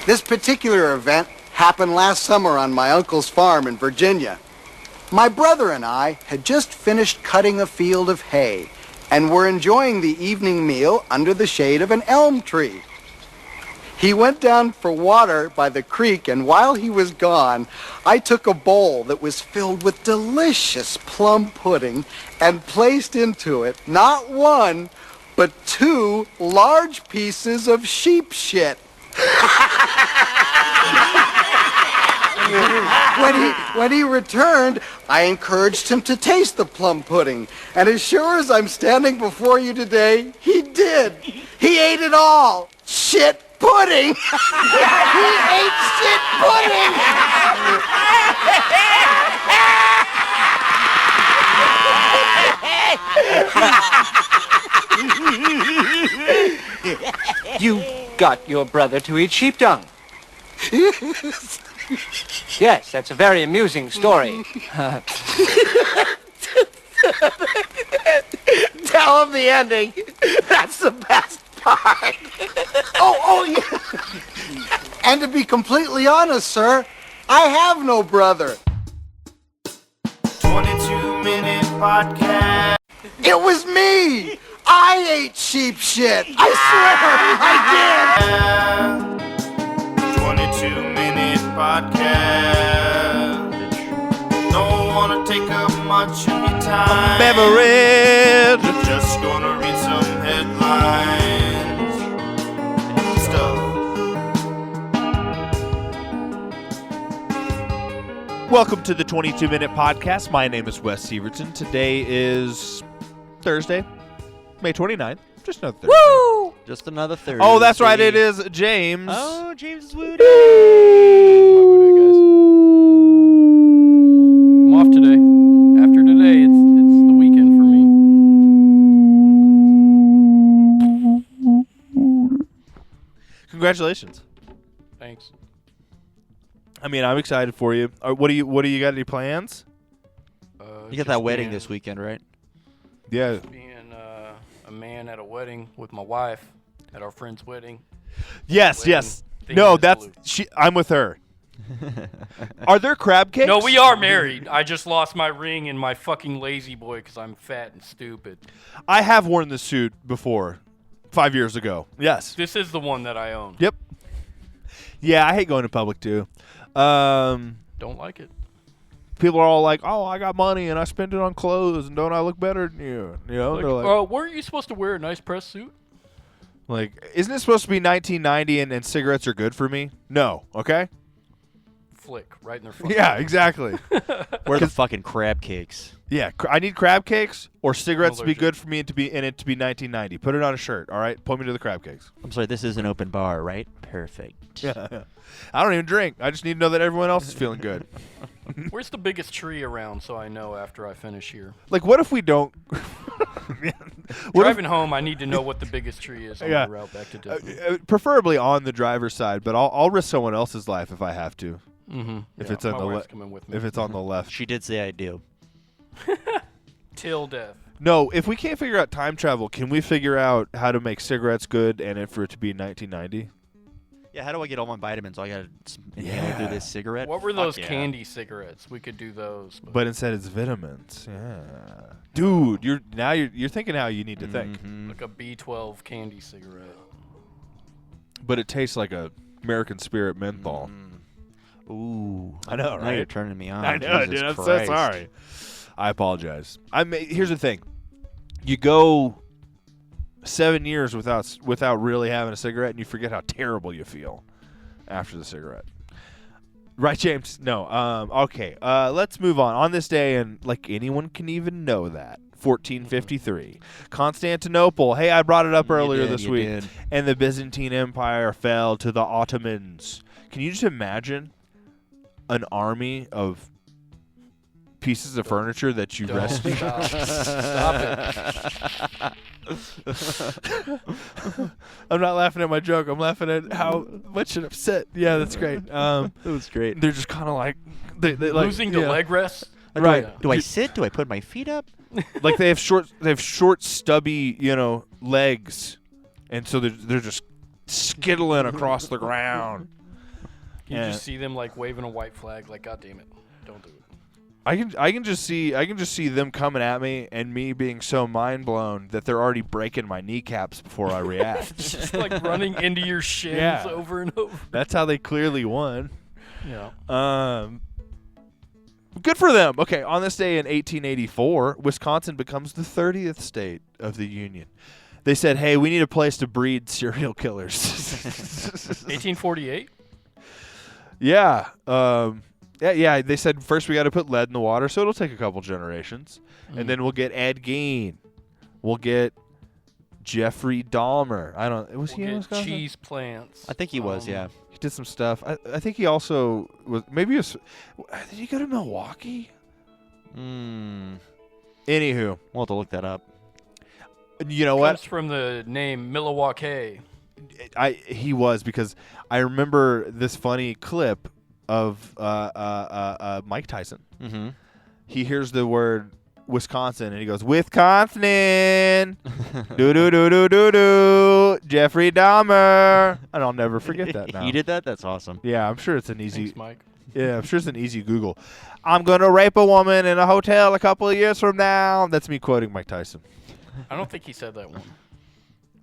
This particular event happened last summer on my uncle's farm in Virginia. My brother and I had just finished cutting a field of hay and were enjoying the evening meal under the shade of an elm tree. He went down for water by the creek, and while he was gone, I took a bowl that was filled with delicious plum pudding and placed into it not one, but 2 large pieces of sheep shit. When he returned, I encouraged him to taste the plum pudding. And as sure as I'm standing before you today, he did. He ate it all. Shit pudding. He ate shit pudding. You got your brother to eat sheep dung. Yes, that's a very amusing story. Tell him the ending. That's the best part. Oh, yeah. And to be completely honest, sir, I have no brother. 22-minute podcast. It was me. I ate sheep shit. I swear I did. 22-minute podcast. Don't want to take up much of your time. Beverage. We're just gonna read some headlines and stuff. Welcome to the 22-minute podcast. My name is Wes Severton. Today is Thursday, May 29th. Just another Thursday. Woo! Just another Thursday. Oh, that's right. It is James. Oh, James is Woody. My Woody, guys. I'm off today. After today, it's the weekend for me. Congratulations. Thanks. I mean, I'm excited for you. What do you got? Any plans? You got that wedding this weekend, right? Yeah. Being a man at a wedding with my wife at our friend's wedding. Yes. No, that's I'm with her. Are there crab cakes? No, we are married. I just lost my ring and my fucking lazy boy because I'm fat and stupid. I have worn this suit before, 5 years ago. Yes. This is the one that I own. Yep. Yeah, I hate going to public too. Don't like it. People are all like, "Oh, I got money and I spend it on clothes, and don't I look better than you?" You know, they're like, weren't you supposed to wear a nice press suit? like, isn't it supposed to be 1990 and cigarettes are good for me? No, okay. Flick right in their fucking Yeah, exactly. Where the fucking crab cakes? Yeah, I need crab cakes or cigarettes to be allergic. good for me and to be 1990. Put it on a shirt, all right? Point me to the crab cakes. I'm sorry, this is an open bar, right? Perfect. Yeah. I don't even drink. I just need to know that everyone else is feeling good. Where's the biggest tree around so I know after I finish here? Like, what if we don't? Driving home, I need to know what the biggest tree is on Yeah. the route back to Disney. Preferably on the driver's side, but I'll risk someone else's life if I have to. Mm-hmm. If it's on my the wife's coming with me. If it's on the left. She did say I do. Till death. No, if we can't figure out time travel, can we figure out how to make cigarettes good and for it to be 1990? Yeah, how do I get all my vitamins? I gotta inhale through this cigarette. What were Fuck those yeah. candy cigarettes? We could do those. But instead it's vitamins. Yeah. Dude, you're thinking how you need to think. Like a B12 candy cigarette. But it tastes like a American Spirit menthol. Ooh. I know, Now right? you're turning me on. I know, Jesus dude. I'm so Christ. sorry. I apologize. Here's the thing. You go 7 years without really having a cigarette, and you forget how terrible you feel after the cigarette. Right, James? No. Okay. Let's move on. On this day, and like anyone can even know that, 1453, Constantinople. Hey, I brought it up earlier this week. And the Byzantine Empire fell to the Ottomans. Can you just imagine an army of pieces of furniture that you rescued? Stop it. I'm not laughing at my joke. I'm laughing at how much it upset. Yeah, that's great. That was great. They're just kind of like they like Losing the leg rest. right. Do I sit? Do I put my feet up? Like they have short stubby legs and so they're just skittling across the ground. You just see them like waving a white flag, like, God damn it, don't do it. I can just see them coming at me and me being so mind blown that they're already breaking my kneecaps before I react. Just like running into your shins over and over. That's how they clearly won. Yeah. Good for them. Okay, on this day in 1884, Wisconsin becomes the 30th state of the Union. They said, "Hey, we need a place to breed serial killers." 1848? Yeah. Yeah. They said first we got to put lead in the water, so it'll take a couple generations, and then we'll get Ed Gein. We'll get Jeffrey Dahmer. I don't. Was he in Wisconsin? Cheese plants. I think he was, yeah. He did some stuff. I think he also was. Maybe he was. Did he go to Milwaukee? Anywho, We'll have to look that up. You know what? Comes from the name Milwaukee. He was, because I remember this funny clip of Mike Tyson. Mm-hmm. He hears the word Wisconsin and he goes, Wisconsin, do do do do do do, Jeffrey Dahmer, and I'll never forget that now. You did that? That's awesome. Yeah, I'm sure it's an easy. Thanks, Mike. Yeah, I'm sure it's an easy Google. I'm gonna rape a woman in a hotel a couple of years from now. That's me quoting Mike Tyson. I don't think he said that one.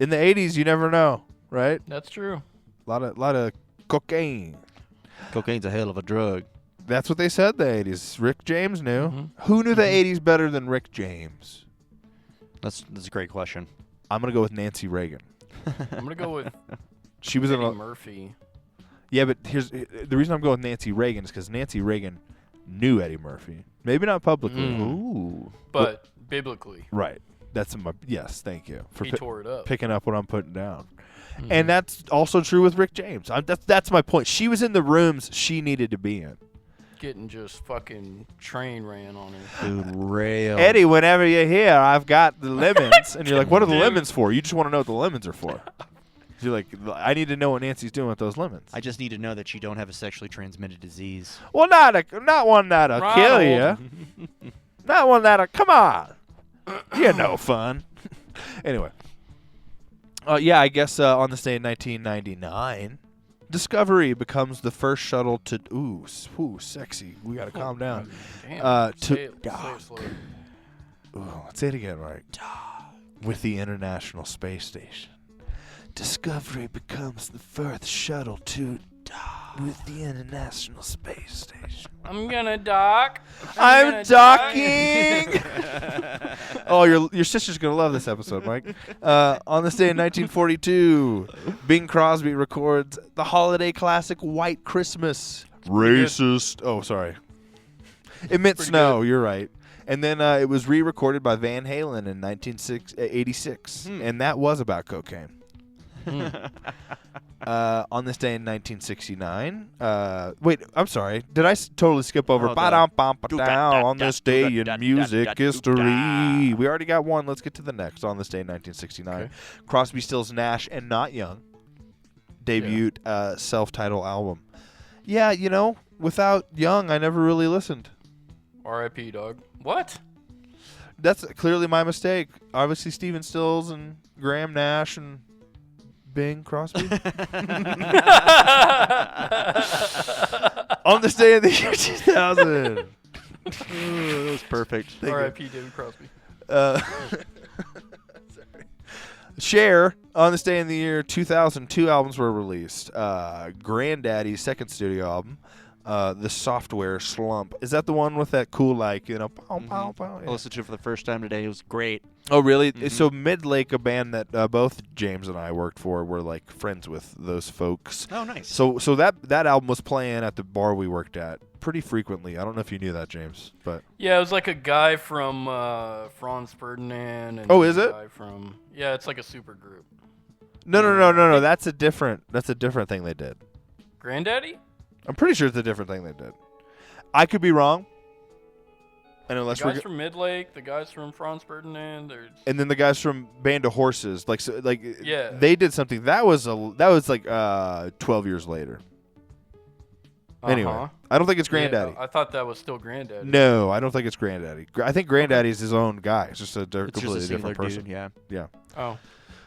In the 80s, you never know, right? That's true. Lot of cocaine. Cocaine's a hell of a drug. That's what they said in the 80s. Rick James knew. Mhm. Who knew the 80s better than Rick James? That's a great question. I'm going to go with Nancy Reagan. I'm going to go with She was in Eddie a... Murphy. Yeah, but here's the reason I'm going with Nancy Reagan is because Nancy Reagan knew Eddie Murphy. Maybe not publicly. Ooh. But biblically, Right. That's my... Yes, thank you for he tore it up. picking up what I'm putting down. Mhm. And that's also true with Rick James. That's my point. She was in the rooms she needed to be in. Getting just fucking train ran on her. Dude, rail. Eddie, whenever you're here, I've got the lemons. And you're like, what are the lemons for? You just want to know what the lemons are for. You're like, I need to know what Nancy's doing with those lemons. I just need to know that you don't have a sexually transmitted disease. Well, not one that'll kill you. Not one that'll... Come on. You're no fun. Anyway. Yeah, I guess on this day in 1999, Discovery becomes the first shuttle to... Ooh, sexy. We got to calm down. Damn. To... Say it slow. Ooh, let's say it again, right? With the International Space Station. Discovery becomes the first shuttle to with the International Space Station. I'm gonna dock. I'm docking. Oh, your sister's gonna love this episode, Mike. On this day in 1942, Bing Crosby records the holiday classic "White Christmas." Racist. Oh, sorry. It meant snow. You're right. And then it was re-recorded by Van Halen in 1986, and that was about cocaine. On this day in 1969, wait, I'm sorry. Did I totally skip over? On this day in music history. We already got one. Let's get to the next. On this day in 1969, Okay. Crosby, Stills, Nash, and Not Young debuted self-titled album. Yeah, you know, without Young, I never really listened. R.I.P. dog. What? That's clearly my mistake. Obviously, Steven Stills and Graham Nash and Bing Crosby. On this day in the year 2000. That was perfect. R.I.P. David Crosby. Cher, on this day in the year 2000, 2 albums were released. Granddaddy's second studio album, The Software Slump. Is that the one with that cool, like, you know, pow, pow, pow? I listened to it for the first time today. It was great. Oh, really? So Midlake, a band that both James and I worked for, were like friends with those folks. Oh, nice. So that album was playing at the bar we worked at pretty frequently. I don't know if you knew that, James, but Yeah, it was like a guy from Franz Ferdinand. And Oh, is a it? Guy from, yeah, it's like a super group. no. That's a different thing they did. Granddaddy? I'm pretty sure it's a different thing they did. I could be wrong. And The unless guys from Midlake, the guys from Franz Ferdinand. and then the guys from Band of Horses, Yeah. they did something that was like 12 years later. Anyway, Uh-huh. I don't think it's Granddaddy. Yeah, I thought that was still Granddaddy. No, I don't think it's Granddaddy. I think Granddaddy's his own guy. It's just a It's just completely a singular different person. dude, yeah. Yeah. Oh.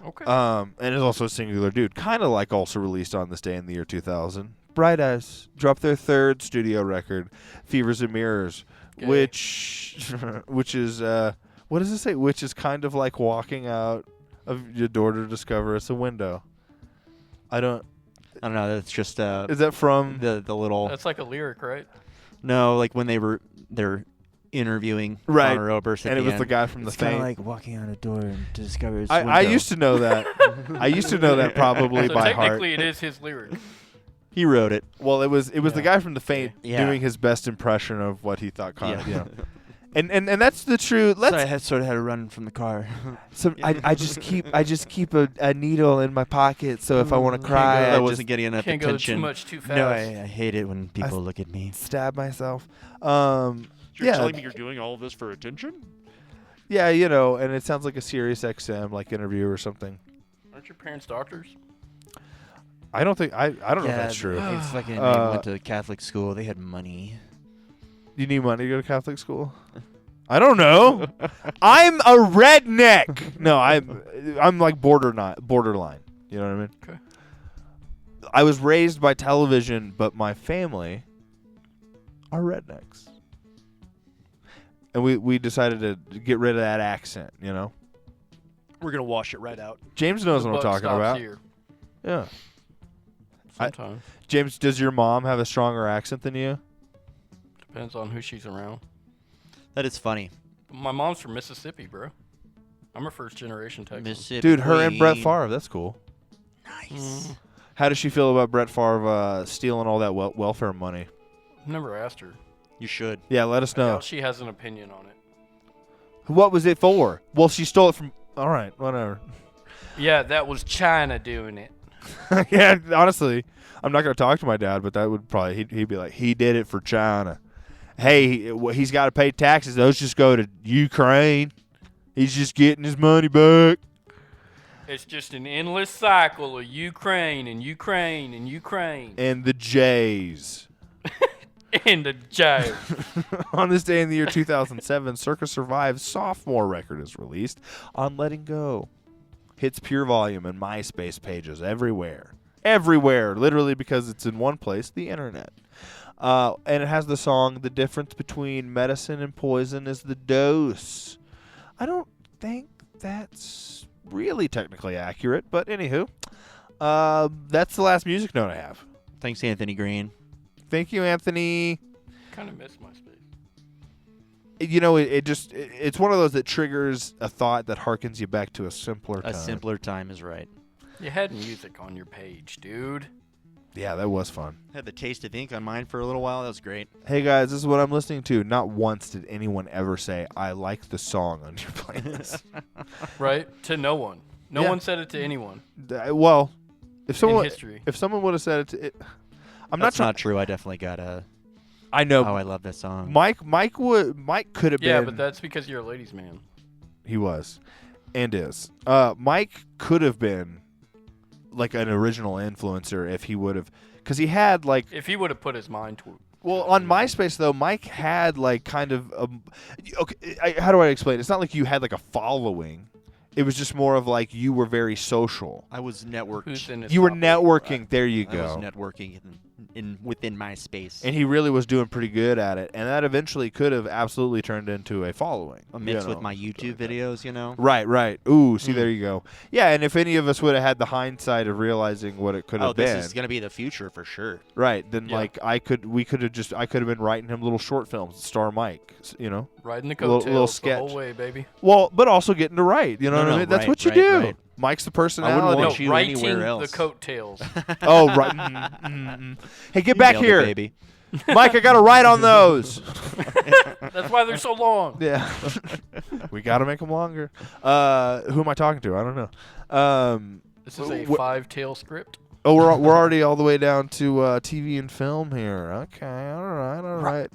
Okay. And is also a singular dude, kind of like also released on this day in the year 2000. Bright Eyes dropped their third studio record, Fevers and Mirrors, which is what does it say? Which is kind of like walking out of your door to discover it's a window. I don't know. That's just is that from the little? That's like a lyric, right? No, like when they're interviewing Right. Conor Oberst, at and it the was end. the guy from the It's kind Faint. of like walking out a door and to discover it's I used to know that. I used to know that probably So by heart. technically, it is his lyric. He wrote it. Well, it was the guy from the Faint Yeah. doing his best impression of what he thought Conor. Yeah. And that's the true. So I Let's. sort of had to run from the car. I just keep a needle in my pocket, so if I want to cry, I I wasn't just getting enough Can't go attention. too much too fast. No, I hate it when people look at me. stab myself. You're Yeah. telling me you're doing all of this for attention? Yeah, and it sounds like a Sirius XM like interview or something. Aren't your parents doctors? I don't think I don't know if that's true. They fucking went to Catholic school. They had money. You need money to go to Catholic school? I don't know. I'm a redneck. No, I'm like borderline. You know what I mean? Okay. I was raised by television, but my family are rednecks. And we decided to get rid of that accent, you know? We're gonna wash it right out. James knows The what I'm buck talking stops about. Here. Yeah. Sometimes. James, does your mom have a stronger accent than you? Depends on who she's around. That is funny. My mom's from Mississippi, bro. I'm a first generation Texan. Mississippi Dude, her and Brett Queen. Favre, that's cool. Mm, How does she feel about Brett Favre stealing all that welfare money? never asked her. You should. Yeah, let us I know. doubt she has an opinion on it. What was it for? Well, she stole it from... All right, whatever. Yeah, that was China doing it. Yeah, honestly, I'm not going to talk to my dad, but that would probably... He'd be like, he did it for China. Hey, he's got to pay taxes. Those just go to Ukraine. He's just getting his money back. It's just an endless cycle of Ukraine and Ukraine and Ukraine. And the Jays. In the jail. On this day in the year 2007, Circa Survive's sophomore record is released on Letting Go. Hits pure volume and MySpace pages everywhere. Everywhere, literally, because it's in one place, the internet. And it has the song, The Difference Between Medicine and Poison is the Dose. I don't think that's really technically accurate, but anywho. That's the last music note I have. Thanks, Anthony Green. Thank you, Anthony. Kind of miss MySpace. You know, it's one of those that triggers a thought that harkens you back to a simpler time. A simpler time is right. You had music on your page, dude. Yeah, that was fun. Had the taste of ink on mine for a little while. That was great. Hey guys, this is what I'm listening to. Not once did anyone ever say, I like the song on your playlist. Right? To no one. No Yeah. one said it to anyone Well, if in someone history. would have said it to I'm That's not not true. I definitely got a. I know Oh, I love that song. Mike could have Yeah, been but that's because you're a ladies' man. he was and is. Mike could have been like an original influencer if he would have, cuz he had like If he would have put his mind to it. well, on MySpace though, Mike had like kind of okay. How do I explain? It's not like you had like a following. It was just more of like you were very social. I was networked. Who's in his You were top networking. There you I was go. networking within my space. And he really was doing pretty good at it, and that eventually could have absolutely turned into a following. a mix you with know, my something YouTube like that. videos, you know. Right. Ooh, see, there you go. Yeah, and if any of us would have had the hindsight of realizing what it could have Oh, been, this is gonna be the future for sure. right? Then Yeah. like I could have been writing him little short films, star Mike, you know. Riding the Little coattails the sketch. whole way, baby. Well, but also getting to write. You know No, what I no, mean? That's right, what you right, do. right. Mike's the I personality. wouldn't No, want you writing anywhere the else. coattails. Oh, right. Hey, get back Nailed it, here, baby. Mike. I got to write on those. That's why they're so long. Yeah, we got to make them longer. Who am I talking to? I don't know. This is a wh- 5-tail script. Oh, we're already all the way down to TV and film here. Okay, all right.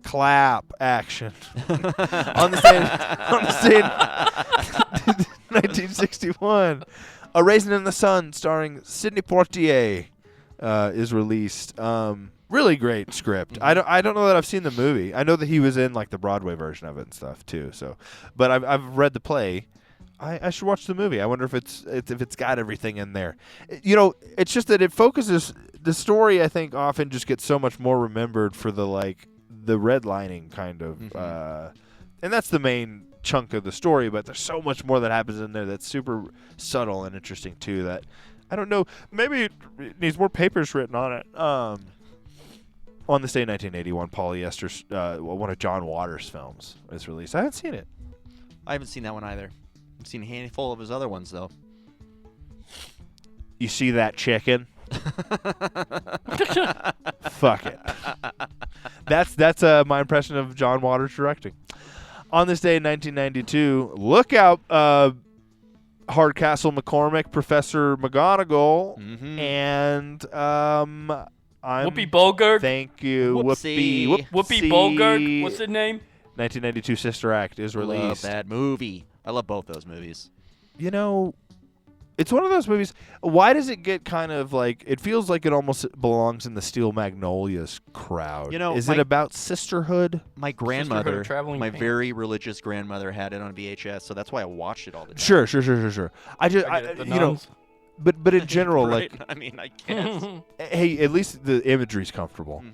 Clap action on the same 1961. A Raisin in the Sun, starring Sidney Poitier, is released. Really great script. I don't know that I've seen the movie. I know that he was in like the Broadway version of it and stuff too. So, but I've read the play. I should watch the movie. I wonder if it's got everything in there. It's just that it focuses the story. I think often just gets so much more remembered for the redlining kind of, and that's the main chunk of the story. But there's so much more that happens in there that's super subtle and interesting too. That I don't know. Maybe it needs more papers written on it. On this day, 1981, Polyester, one of John Waters' films, is released. I haven't seen it. I haven't seen that one either. I've seen a handful of his other ones, though. You see that chicken? Fuck it. That's my impression of John Waters directing. On this day in 1992, look out, Hardcastle McCormick, Professor McGonagall, and Whoopi Bogart. Thank you, Whoopsie. Whoopi Bogart. What's the name? 1992 Sister Act is released. Love that movie. I love both those movies. It's one of those movies. Why does it get kind of like, it feels like it almost belongs in the Steel Magnolias crowd? Is it about sisterhood? My grandmother, traveling my pants. very religious grandmother, had it on VHS, so that's why I watched it all the time. Sure. I just, The nuns. but in general, Right? like, I mean, I guess. hey, at least the imagery's comfortable.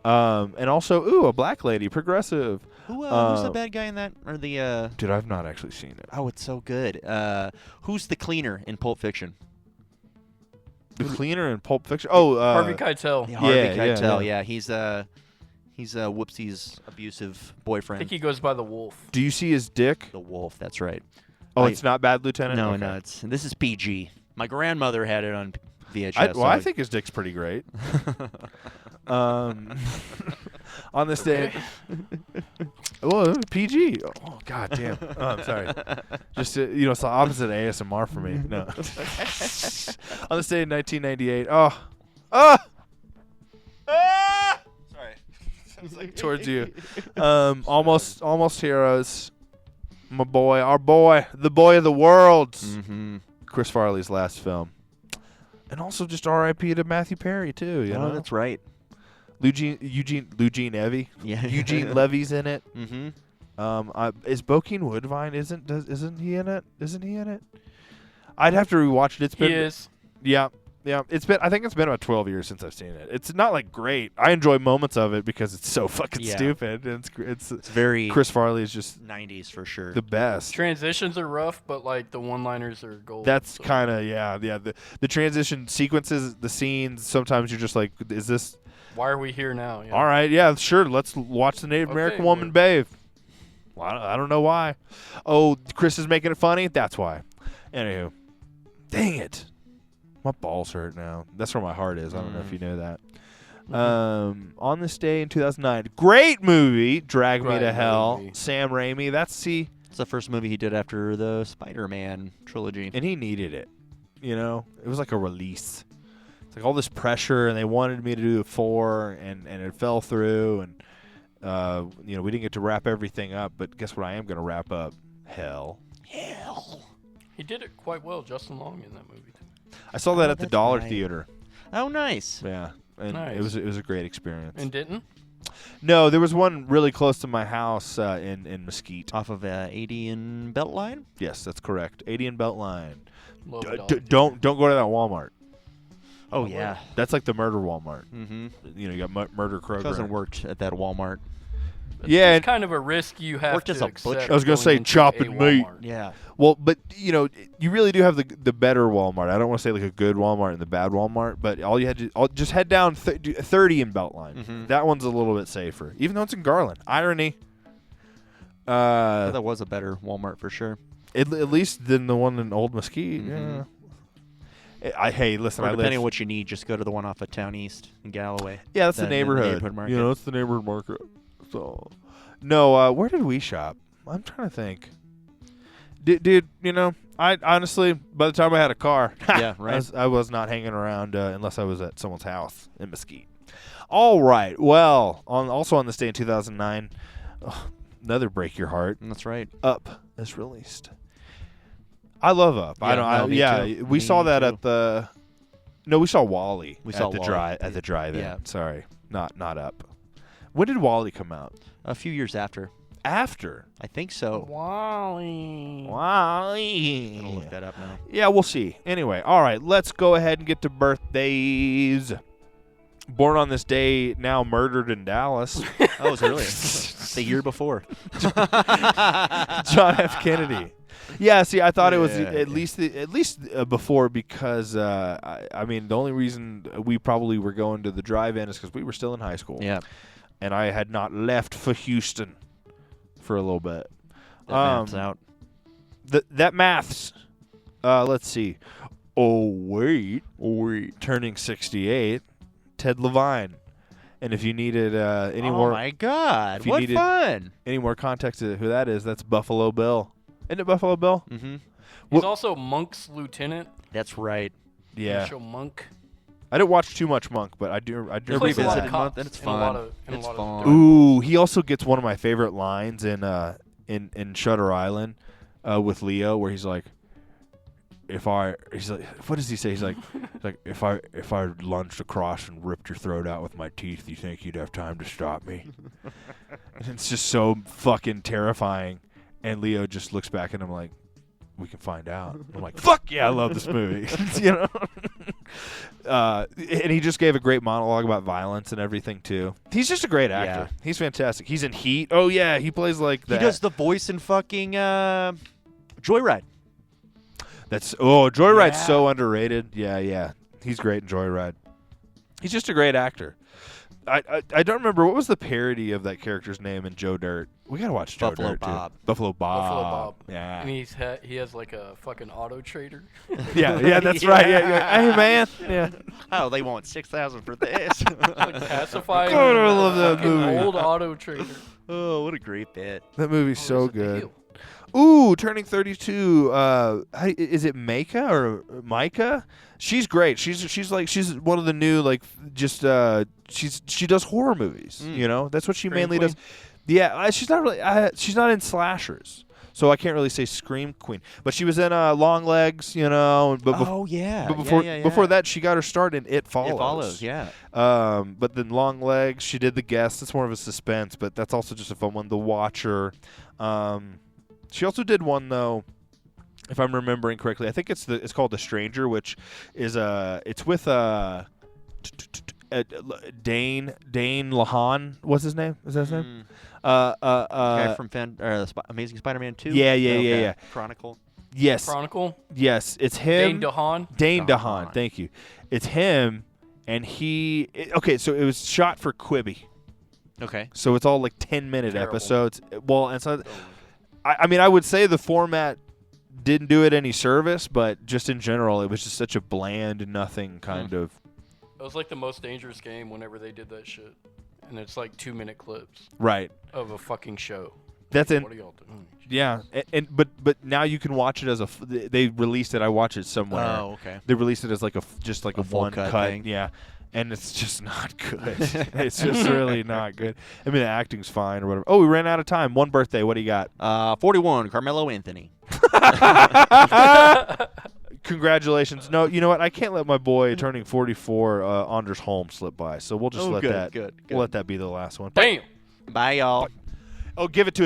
And also, a black lady, progressive. Who's the bad guy in that? Or the Dude, I've not actually seen it. Oh, it's so good. Who's the cleaner in Pulp Fiction? The cleaner in Pulp Fiction. Oh, Harvey Keitel. Harvey Keitel. Yeah, he's Whoopsie's abusive I boyfriend. think he goes by the Wolf. Do you see his dick? The Wolf. That's right. Oh, it's not Bad Lieutenant. No, Okay. no. This is PG. My grandmother had it on VHS. I think his dick's pretty great. On this day, PG. Oh, god damn. Oh, I'm sorry. Just it's the opposite of ASMR for me. No. On this day in 1998. Sorry. Towards you. Almost Heroes. My boy, our boy, the boy of the world. Chris Farley's last film. And also just R.I.P. to Matthew Perry too. You know, that's right. Eugene Levy. Yeah. Eugene Levy's in it. Is Bokeem Woodbine? Isn't he in it? Isn't he in it? I'd have to rewatch it. It's been. He is. Yeah. I think it's been about 12 years since I've seen it. It's not like great. I enjoy moments of it because it's so fucking stupid. And it's very. Chris Farley is just 90s for sure. the best. Transitions are rough, but like the one-liners are gold. That's kind of the transition sequences, the scenes. Sometimes you're just like, is this? Why are we here now? Yeah. All right, yeah, sure. Let's watch the Native American woman bathe. Well, I don't know why. Oh, Chris is making it funny. That's why. Anywho, dang it, my balls hurt now. That's where my heart is. I don't know if you know that. On this day in 2009, great movie, Drag Me to Hell. Sam Raimi. It's the first movie he did after the Spider-Man trilogy, and he needed it. It was like a release. It's like all this pressure, and they wanted me to do 4, and it fell through, and we didn't get to wrap everything up. But guess what? I am going to wrap up. Hell. He did it quite well, Justin Long, in that movie. I saw that at the that's Dollar right. Theater. Oh, nice. Yeah, and Nice. it was a great experience. And didn't? No, there was one really close to my house in Mesquite. Off of 80 and Beltline? Yes, that's correct. 80 and Beltline. Love Don't go to that Walmart. Oh, yeah. That's like the murder Walmart. Mm-hmm. You got murder Kroger. Cousin worked at that Walmart. Yeah, It's kind of a risk you have Worked as to a accept. butcher. I was gonna going say into chopping a meat. Walmart. Yeah. Well, but you really do have the better Walmart. I don't want to say like a good Walmart and the bad Walmart, but all you had to just head down 30 in Beltline. That one's a little bit safer, even though it's in Garland. Irony. That was a better Walmart for sure. At least than the one in Old Mesquite. Yeah. Hey, listen. Or depending on what you need, just go to the one off of Town East in Galloway. Yeah, that's the neighborhood. Market. It's the neighborhood market. So, no, where did we shop? I'm trying to think. Dude, I honestly, by the time I had a car, Yeah, right. I was not hanging around unless I was at someone's house in Mesquite. All right. Well, also on this day in 2009, another break your heart. That's right. Up is released. I love Up. Me We saw that too. at the. No, we saw Wally. We saw at the Wally. at the drive-in. Yeah. Sorry, not Up. When did Wally come out? A few years after. after. I think so. Wally. I'm gonna look that up now. Yeah, we'll see. Anyway, all right, let's go ahead and get to birthdays. Born on this day, now murdered in Dallas. Oh, it was earlier. The year before. John F. Kennedy. Yeah, see, I thought it was Yeah, at least before because I mean the only reason we probably were going to the drive-in is because we were still in high school. Yeah. And I had not left for Houston for a little bit. That maps out. That maths. Let's see. Oh wait, turning 68, Ted Levine. And if you needed any more, Oh my God! if you What needed fun! any more context to who that is, that's Buffalo Bill. Isn't it Buffalo Bill? Mm-hmm. He's also Monk's lieutenant. That's right. Yeah. Show Monk. I didn't watch too much Monk, but I do He plays a lot of revisited cops Monk, and it's in a lot fun. of- in a It's lot of fun. different- Ooh, he also gets one of my favorite lines in Shutter Island with Leo, where he's like, he's like, what does he say? He's like, if I lunged across and ripped your throat out with my teeth, you think you'd have time to stop me? And it's just so fucking terrifying. And Leo just looks back at him like, we can find out. I'm like, fuck yeah, I love this movie. You know. And he just gave a great monologue about violence and everything too. He's just a great actor. Yeah. He's fantastic. He's in Heat. Oh yeah, he plays like that. He does the voice in fucking Joyride. Joyride's Yeah. so underrated. Yeah. He's great in Joyride. He's just a great actor. I don't remember what was the parody of that character's name in Joe Dirt. We gotta watch Joe Buffalo Dirt Bob. too. Buffalo Bob. Buffalo Bob. Yeah. And he has like a fucking auto trader. yeah, that's right. Yeah. Hey man. Yeah. Oh, they want 6,000 for this. Like pacifier. God, I love that fucking movie. Old auto trader. Oh, what a great bit. That movie's so What's the good. deal? Ooh, turning 32. Is it Micah or Micah? She's great. She's one of the new she does horror movies. You know, that's what she Scream mainly queen? does. Yeah, she's not really. She's not in slashers, so I can't really say Scream Queen. But she was in Long Legs. You know. But yeah. But before yeah. before that, she got her start in It Follows. It follows, yeah. But then Long Legs, she did The Guest. It's more of a suspense, but that's also just a fun one. The Watcher. She also did one though, if I'm remembering correctly. I think it's called The Stranger, which is it's with Dane Lahan. What's his name? Is that his name? Guy from Amazing Spider-Man 2? Yeah. Chronicle. Yes. Chronicle. Yes, it's him. Dane DeHaan. Dane DeHaan. DeHaan. Thank you. It's him, and so it was shot for Quibi. Okay. So it's all like 10-minute Terrible. episodes. Well, and so I mean, I would say the format didn't do it any service, but just in general, it was just such a bland, nothing kind of. It was like the most dangerous game whenever they did that shit. And it's like 2-minute clips Right. of a fucking show. That's What in. are y'all doing? Yeah, but now you can watch it as they released it. I watched it somewhere. Oh, okay. They released it as like a full one cut cut thing. yeah, and it's just not good. It's just really not good. I mean, the acting's fine or whatever. Oh, we ran out of time. One birthday. What do you got? 41, Carmelo Anthony. Congratulations. No, you know what? I can't let my boy turning 44, Anders Holm, slip by. So we'll just Oh, let good, that good. We'll let that be the last one. Damn. Bye, y'all. Oh, give it to us.